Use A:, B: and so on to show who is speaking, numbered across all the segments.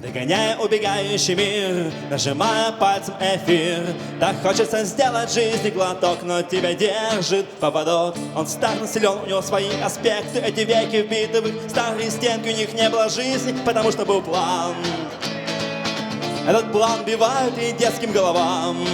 A: Догоняя убегающий мир, нажимая пальцем эфир. Так хочется сделать жизни глоток, но тебя держит поводок. Он старно силен, у него свои аспекты. Эти веки вбиты в их старые стенки. У них не было жизни, потому что был план. Этот план бивает и детским головам.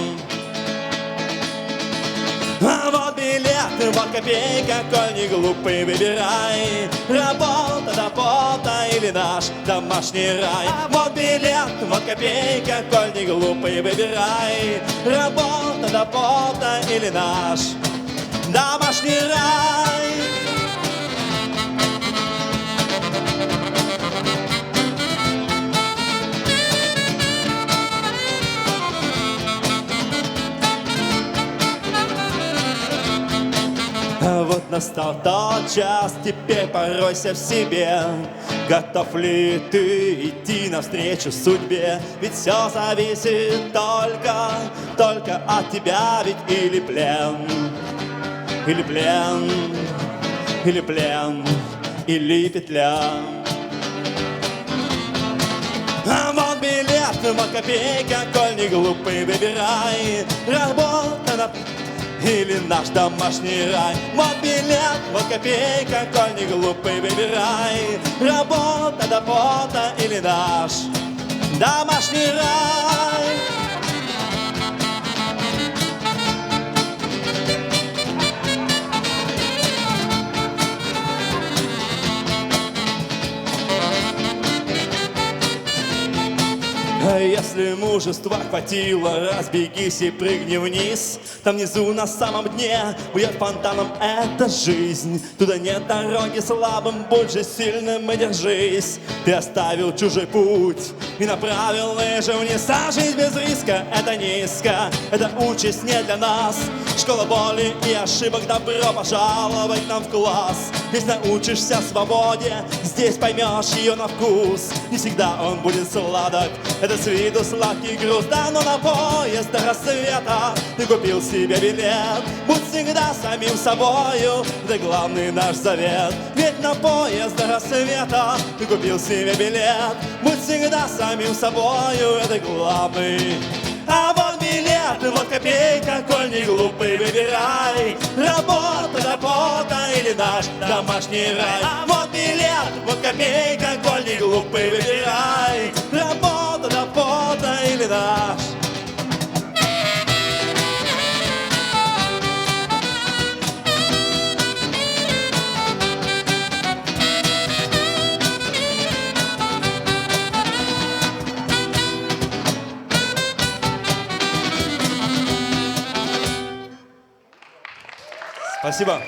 A: А вот билет, вот копейка, коль не глупый, выбирай. Работа до пота или наш домашний рай. Вот билет, вот копейка, коль не глупый, выбирай. Работа до пота или наш домашний рай. Вот настал тот час, теперь поройся в себе. Готов ли ты идти навстречу судьбе? Ведь все зависит только от тебя. Ведь или плен, или плен, или плен, или петля. А вот билет, вот копейка, коль не глупый, выбирай. Работа на... или наш домашний рай. Вот билет, вот копейка, коль не глупый, выбирай. Работа до пота или наш домашний рай. Если мужества хватило, разбегись и прыгни вниз. Там внизу на самом дне бьет фонтаном эта жизнь. Туда нет дороги слабым, будь же сильным и держись. Ты оставил чужой путь и направил лыжи вниз. А жизнь без риска — это низко, это участь не для нас. Школа боли и ошибок, добро пожаловать нам в класс. Здесь научишься свободе, здесь поймешь ее на вкус. Не всегда он будет сладок, это с виду сладкий груз. Да, но на поезд до рассвета ты купил себе билет. Будь всегда самим собою, это главный наш завет. Ведь на поезд до рассвета ты купил себе билет. Будь всегда самим собою, это главный. А вот билет, вот копейка, коль не глупый, выбирай. Работа до пота или наш домашний рай. Вот билет, вот копейка, коль не глупый, выбирай. Работа до пота или наш. Спасибо.